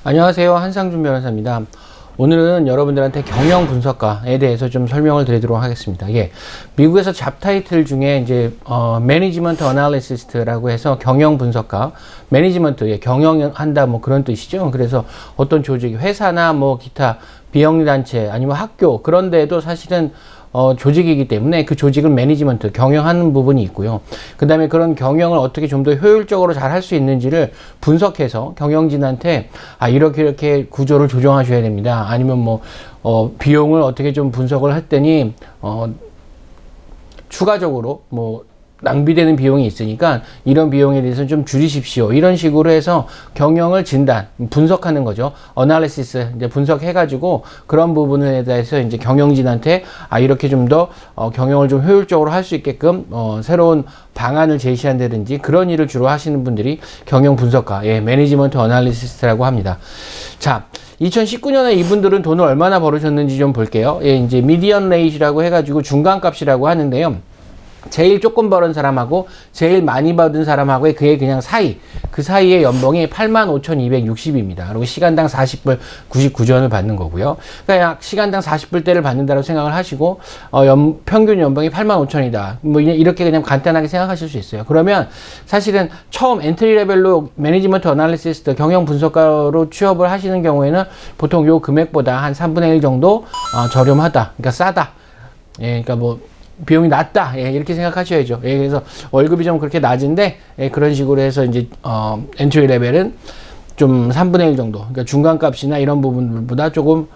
안녕하세요. 한상준 변호사입니다. 오늘은 여러분들한테 경영 분석가에 대해서 좀 설명을 드리도록 하겠습니다. 예. 미국에서 잡 타이틀 중에 이제, 매니지먼트 어널리시스트라고 해서 경영 분석가, 매니지먼트, 예, 경영한다, 뭐 그런 뜻이죠. 그래서 어떤 조직, 회사나 뭐 기타 비영리단체 아니면 학교, 그런 데도 사실은 조직이기 때문에 그 조직을 매니지먼트, 경영하는 부분이 있고요. 그 다음에 그런 경영을 어떻게 좀 더 효율적으로 잘 할 수 있는지를 분석해서 경영진한테 이렇게 구조를 조정하셔야 됩니다. 아니면 뭐, 비용을 어떻게 좀 분석을 했더니, 추가적으로 뭐, 낭비되는 비용이 있으니까 이런 비용에 대해서 좀 줄이십시오. 이런 식으로 해서 경영을 진단, 분석하는 거죠. 어널리시스, 이제 분석해가지고 그런 부분에 대해서 이제 경영진한테 이렇게 좀 더 경영을 좀 효율적으로 할 수 있게끔 새로운 방안을 제시한다든지 그런 일을 주로 하시는 분들이 경영 분석가, 예, 매니지먼트 어널리시스트라고 합니다. 자, 2019년에 이분들은 돈을 얼마나 벌으셨는지 좀 볼게요. 예, 이제 미디언 레이트라고 해가지고 중간값이라고 하는데요. 제일 조금 벌은 사람하고 제일 많이 받은 사람하고의 그의 그냥 사이, 그 사이의 연봉이 85,260입니다. 그리고 시간당 40불 99전을 받는 거고요. 그러니까 약 시간당 40불대를 받는다고 생각을 하시고 평균 연봉이 85,000이다. 뭐 이렇게 그냥 간단하게 생각하실 수 있어요. 그러면 사실은 처음 엔트리 레벨로 매니지먼트 어널리시스트 경영 분석가로 취업을 하시는 경우에는 보통 요 금액보다 한 3분의 1 정도 저렴하다. 그러니까 싸다. 예, 그러니까 뭐 비용이 낮다. 예, 이렇게 생각하셔야죠. 예, 그래서 월급이 좀 그렇게 낮은데, 예, 그런 식으로 해서 이제, 엔트리 레벨은 좀 3분의 1 정도. 그러니까 중간값이나 이런 부분들보다 조금,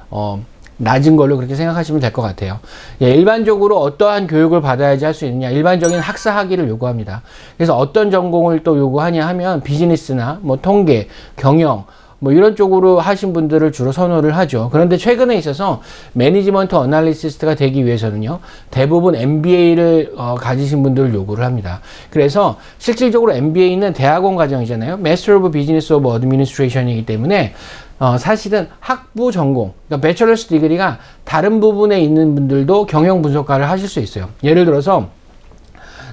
낮은 걸로 그렇게 생각하시면 될 것 같아요. 예, 일반적으로 어떠한 교육을 받아야지 할 수 있느냐. 일반적인 학사 학위를 요구합니다. 그래서 어떤 전공을 또 요구하냐 하면 비즈니스나 뭐 통계, 경영, 뭐 이런 쪽으로 하신 분들을 주로 선호를 하죠. 그런데 최근에 있어서 매니지먼트 어널리시스트가 되기 위해서는요, 대부분 MBA를 가지신 분들을 요구를 합니다. 그래서 실질적으로 MBA는 대학원 과정이잖아요. Master of Business of Administration이기 때문에 사실은 학부 전공, 그러니까 배철러스 디그리가 다른 부분에 있는 분들도 경영 분석가를 하실 수 있어요. 예를 들어서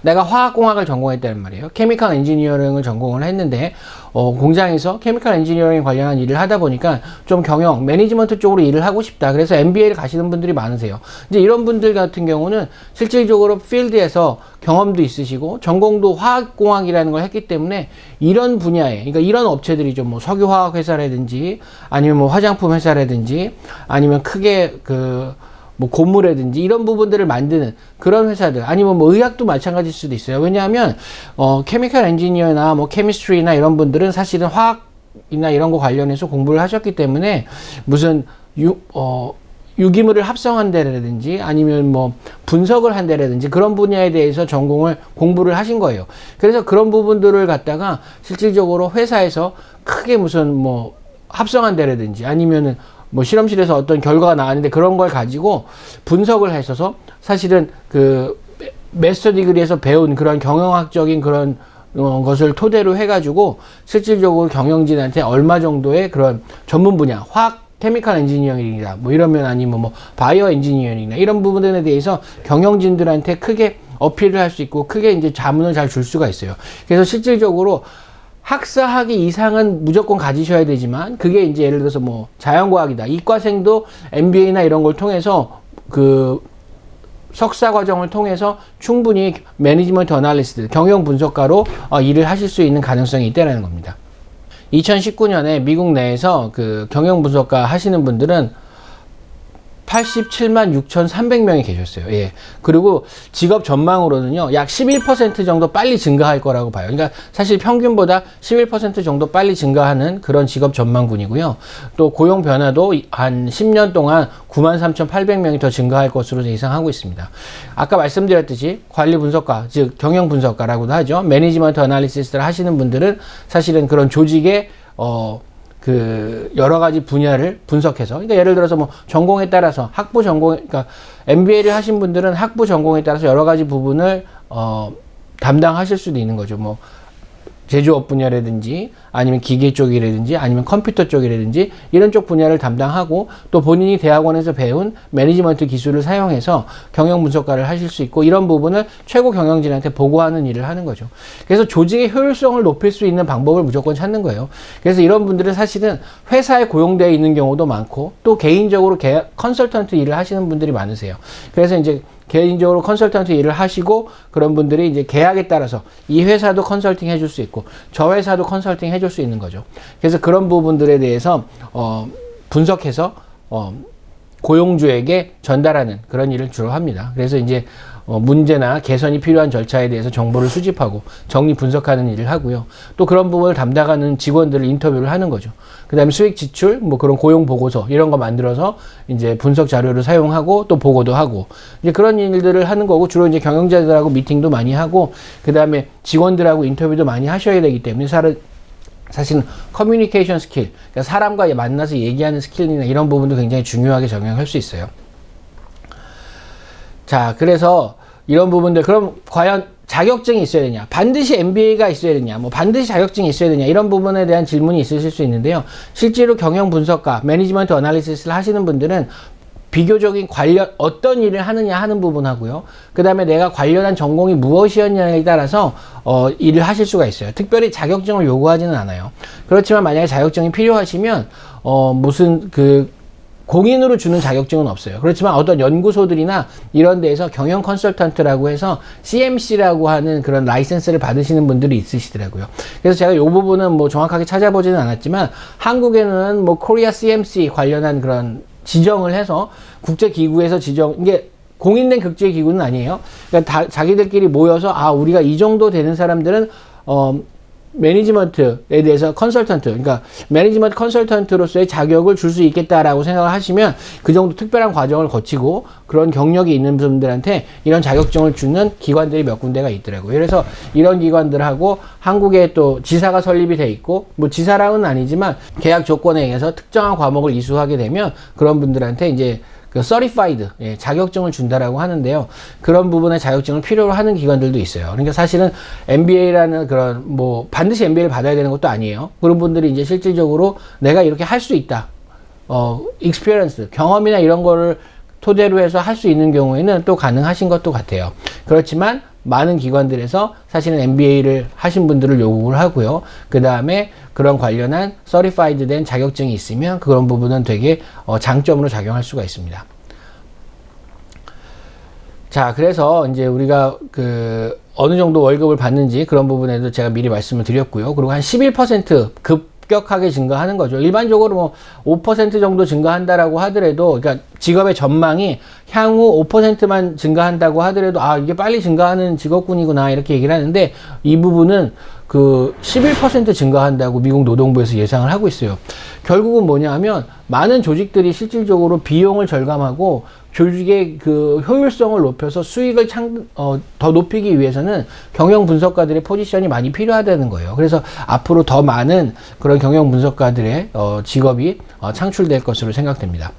내가 화학공학을 전공했다는 말이에요. 케미컬 엔지니어링을 전공을 했는데 공장에서 케미컬 엔지니어링 관련한 일을 하다 보니까 좀 경영, 매니지먼트 쪽으로 일을 하고 싶다. 그래서 MBA를 가시는 분들이 많으세요. 이제 이런 분들 같은 경우는 실질적으로 필드에서 경험도 있으시고 전공도 화학공학이라는 걸 했기 때문에 이런 분야에, 그러니까 이런 업체들이죠. 뭐 석유화학 회사라든지 아니면 뭐 화장품 회사라든지 아니면 크게 뭐 고무라든지 이런 부분들을 만드는 그런 회사들, 아니면 뭐 의학도 마찬가지일 수도 있어요. 왜냐하면 케미컬 엔지니어나 뭐 케미스트리나 이런 분들은 사실은 화학이나 이런 거 관련해서 공부를 하셨기 때문에 무슨 유기물을 합성한다라든지 아니면 뭐 분석을 한다라든지 그런 분야에 대해서 공부를 하신 거예요. 그래서 그런 부분들을 갖다가 실질적으로 회사에서 크게 무슨 뭐 합성한다라든지 아니면은 뭐 실험실에서 어떤 결과가 나왔는데 그런 걸 가지고 분석을 했어서 사실은 그 마스터 디그리에서 배운 그런 경영학적인 그런 것을 토대로 해가지고 실질적으로 경영진한테 얼마 정도의 그런 전문 분야, 화학 케미컬 엔지니어링이다, 뭐 이러면 아니면 뭐 바이오 엔지니어링이나 이런 부분에 대해서 경영진들한테 크게 어필을 할 수 있고 크게 이제 자문을 잘 줄 수가 있어요. 그래서 실질적으로 학사 학위 이상은 무조건 가지셔야 되지만 그게 이제 예를 들어서 뭐 자연과학이다. 이과생도 MBA나 이런 걸 통해서 그 석사 과정을 통해서 충분히 매니지먼트 어널리스트, 경영 분석가로 일을 하실 수 있는 가능성이 있다는 겁니다. 2019년에 미국 내에서 그 경영 분석가 하시는 분들은 87만 6,300명이 계셨어요. 예. 그리고 직업 전망으로는요, 약 11% 정도 빨리 증가할 거라고 봐요. 그러니까 사실 평균보다 11% 정도 빨리 증가하는 그런 직업 전망군이고요. 또 고용 변화도 한 10년 동안 93,800명이 더 증가할 것으로 예상하고 있습니다. 아까 말씀드렸듯이 관리 분석가, 즉 경영 분석가라고도 하죠. 매니지먼트 어널리시스를 하시는 분들은 사실은 그런 조직의 여러 가지 분야를 분석해서, 그러니까 예를 들어서 뭐 전공에 따라서 그러니까 MBA를 하신 분들은 학부 전공에 따라서 여러 가지 부분을 담당하실 수도 있는 거죠. 뭐 제조업 분야라든지 아니면 기계 쪽이라든지 아니면 컴퓨터 쪽이라든지 이런 쪽 분야를 담당하고 또 본인이 대학원에서 배운 매니지먼트 기술을 사용해서 경영 분석가를 하실 수 있고 이런 부분을 최고 경영진한테 보고하는 일을 하는 거죠. 그래서 조직의 효율성을 높일 수 있는 방법을 무조건 찾는 거예요. 그래서 이런 분들은 사실은 회사에 고용되어 있는 경우도 많고 또 개인적으로 컨설턴트 일을 하시는 분들이 많으세요. 그래서 이제 개인적으로 컨설턴트 일을 하시고 그런 분들이 이제 계약에 따라서 이 회사도 컨설팅 해줄 수 있고 저 회사도 컨설팅 해줄 수 있는 거죠. 그래서 그런 부분들에 대해서 분석해서 고용주에게 전달하는 그런 일을 주로 합니다. 그래서 이제 문제나 개선이 필요한 절차에 대해서 정보를 수집하고 정리 분석하는 일을 하고요. 또 그런 부분을 담당하는 직원들을 인터뷰를 하는 거죠. 그 다음에 수익 지출, 뭐 그런 고용 보고서 이런 거 만들어서 이제 분석 자료를 사용하고 또 보고도 하고 이제 그런 일들을 하는 거고 주로 이제 경영자들하고 미팅도 많이 하고 그 다음에 직원들하고 인터뷰도 많이 하셔야 되기 때문에 사실은 커뮤니케이션 스킬, 그러니까 사람과 만나서 얘기하는 스킬이나 이런 부분도 굉장히 중요하게 적용할 수 있어요. 자, 그래서 이런 부분들, 그럼 과연 자격증이 있어야 되냐? 반드시 MBA가 있어야 되냐? 뭐 반드시 자격증이 있어야 되냐? 이런 부분에 대한 질문이 있으실 수 있는데요. 실제로 경영 분석가, 매니지먼트 어널리시스를 하시는 분들은 비교적인 어떤 일을 하느냐 하는 부분하고요. 그 다음에 내가 관련한 전공이 무엇이었냐에 따라서 일을 하실 수가 있어요. 특별히 자격증을 요구하지는 않아요. 그렇지만 만약에 자격증이 필요하시면 무슨 공인으로 주는 자격증은 없어요. 그렇지만 어떤 연구소들이나 이런 데에서 경영 컨설턴트라고 해서 CMC라고 하는 그런 라이센스를 받으시는 분들이 있으시더라고요. 그래서 제가 이 부분은 뭐 정확하게 찾아보지는 않았지만 한국에는 뭐 코리아 CMC 관련한 그런 지정을 해서 국제기구에서 이게 공인된 국제기구는 아니에요. 그러니까 자기들끼리 모여서 우리가 이 정도 되는 사람들은 매니지먼트에 대해서 컨설턴트, 그러니까 매니지먼트 컨설턴트로서의 자격을 줄 수 있겠다라고 생각을 하시면 그 정도 특별한 과정을 거치고 그런 경력이 있는 분들한테 이런 자격증을 주는 기관들이 몇 군데가 있더라고요. 그래서 이런 기관들하고 한국에 또 지사가 설립이 돼 있고 뭐 지사랑은 아니지만 계약 조건에 의해서 특정한 과목을 이수하게 되면 그런 분들한테 이제 certified, 자격증을 준다라고 하는데요. 그런 부분의 자격증을 필요로 하는 기관들도 있어요. 그러니까 사실은 MBA라는 그런 뭐 반드시 MBA를 받아야 되는 것도 아니에요. 그런 분들이 이제 실질적으로 내가 이렇게 할 수 있다. experience, 경험이나 이런 거를 토대로 해서 할 수 있는 경우에는 또 가능하신 것도 같아요. 그렇지만 많은 기관들에서 사실은 MBA를 하신 분들을 요구를 하고요. 그 다음에 그런 관련한 certified 된 자격증이 있으면 그런 부분은 되게 장점으로 작용할 수가 있습니다. 자, 그래서 이제 우리가 어느 정도 월급을 받는지 그런 부분에도 제가 미리 말씀을 드렸고요. 그리고 한 11% 급격하게 증가하는 거죠. 일반적으로 뭐 5% 정도 증가한다라고 하더라도, 그러니까 직업의 전망이 향후 5%만 증가한다고 하더라도 이게 빨리 증가하는 직업군이구나 이렇게 얘기를 하는데 이 부분은 11% 증가한다고 미국 노동부에서 예상을 하고 있어요. 결국은 뭐냐 하면 많은 조직들이 실질적으로 비용을 절감하고 조직의 효율성을 높여서 수익을 더 높이기 위해서는 경영 분석가들의 포지션이 많이 필요하다는 거예요. 그래서 앞으로 더 많은 그런 경영 분석가들의 직업이 창출될 것으로 생각됩니다.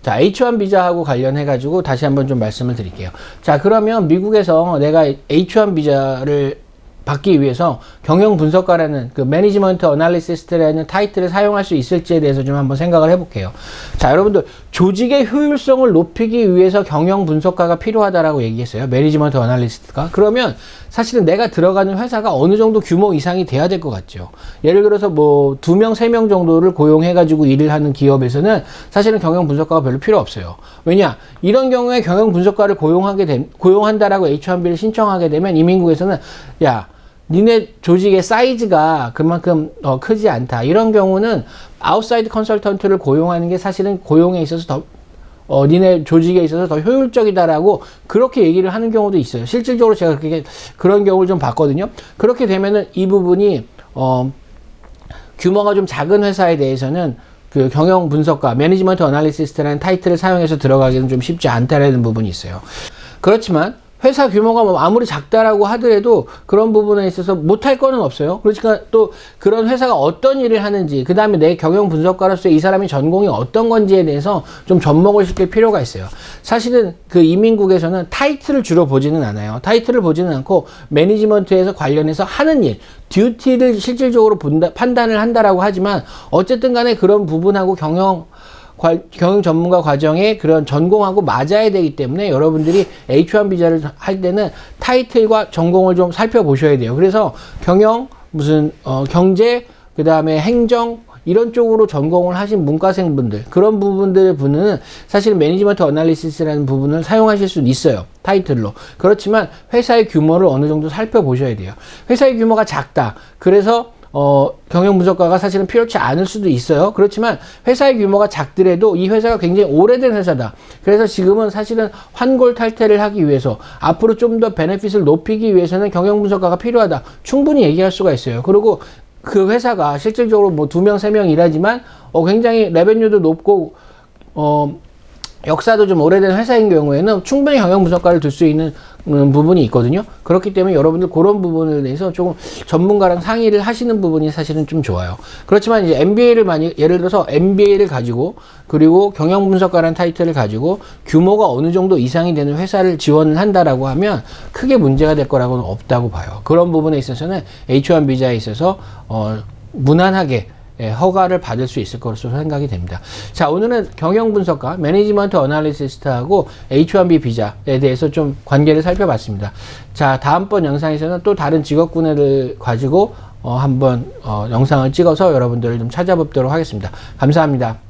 자, H1 비자하고 관련해 가지고 다시 한번 좀 말씀을 드릴게요. 자, 그러면 미국에서 내가 H1 비자를 받기 위해서 경영 분석가라는 매니지먼트 어널리시스트라는 타이틀을 사용할 수 있을지에 대해서 좀 한번 생각을 해볼게요. 자, 여러분들 조직의 효율성을 높이기 위해서 경영 분석가가 필요하다라고 얘기했어요. 매니지먼트 어널리스트가. 그러면 사실은 내가 들어가는 회사가 어느 정도 규모 이상이 돼야 될 것 같죠. 예를 들어서 뭐 2명, 3명 정도를 고용해가지고 일을 하는 기업에서는 사실은 경영 분석가가 별로 필요 없어요. 왜냐? 이런 경우에 경영 분석가를 고용한다라고 H1B를 신청하게 되면 이민국에서는 니네 조직의 사이즈가 그만큼 크지 않다. 이런 경우는 아웃사이드 컨설턴트를 고용하는 게 사실은 고용에 있어서 니네 조직에 있어서 더 효율적이다라고 그렇게 얘기를 하는 경우도 있어요. 실질적으로 제가 그런 경우를 좀 봤거든요. 그렇게 되면은 이 부분이 규모가 좀 작은 회사에 대해서는 경영 분석가, 매니지먼트 어널리시스트라는 타이틀을 사용해서 들어가기는 좀 쉽지 않다라는 부분이 있어요. 그렇지만 회사 규모가 뭐 아무리 작다라고 하더라도 그런 부분에 있어서 못할 거는 없어요. 그러니까 또 그런 회사가 어떤 일을 하는지, 그 다음에 내 경영 분석가로서 이 사람이 전공이 어떤 건지에 대해서 좀 접목을 시킬 필요가 있어요. 사실은 그 이민국에서는 타이틀을 주로 보지는 않아요. 타이틀을 보지는 않고 매니지먼트에서 관련해서 하는 일, 듀티를 실질적으로 판단을 한다라고 하지만 어쨌든 간에 그런 부분하고 경영 전문가 과정에 그런 전공하고 맞아야 되기 때문에 여러분들이 H1 비자를 할 때는 타이틀과 전공을 좀 살펴보셔야 돼요. 그래서 경영, 경제, 그 다음에 행정, 이런 쪽으로 전공을 하신 문과생분들, 그런 부분들의 분은 사실 매니지먼트 어널리시스라는 부분을 사용하실 수는 있어요. 타이틀로. 그렇지만 회사의 규모를 어느 정도 살펴보셔야 돼요. 회사의 규모가 작다. 그래서 경영 분석가가 사실은 필요치 않을 수도 있어요. 그렇지만 회사의 규모가 작더라도 이 회사가 굉장히 오래된 회사다. 그래서 지금은 사실은 환골탈태를 하기 위해서 앞으로 좀 더 베네핏을 높이기 위해서는 경영 분석가가 필요하다. 충분히 얘기할 수가 있어요. 그리고 그 회사가 실질적으로 뭐 2명, 3명 일하지만 굉장히 레베뉴도 높고 역사도 좀 오래된 회사인 경우에는 충분히 경영 분석가를 둘 수 있는 부분이 있거든요. 그렇기 때문에 여러분들 그런 부분에 대해서 조금 전문가랑 상의를 하시는 부분이 사실은 좀 좋아요. 그렇지만 이제 MBA를 예를 들어서 MBA를 가지고 그리고 경영 분석가라는 타이틀을 가지고 규모가 어느 정도 이상이 되는 회사를 지원을 한다라고 하면 크게 문제가 될 거라고는 없다고 봐요. 그런 부분에 있어서는 H1 비자에 있어서 무난하게 허가를 받을 수 있을 것으로 생각이 됩니다. 자, 오늘은 경영 분석가, 매니지먼트 어널리시스트하고 H1B 비자에 대해서 좀 관계를 살펴봤습니다. 자, 다음번 영상에서는 또 다른 직업군을 가지고 한번 영상을 찍어서 여러분들을 좀 찾아뵙도록 하겠습니다. 감사합니다.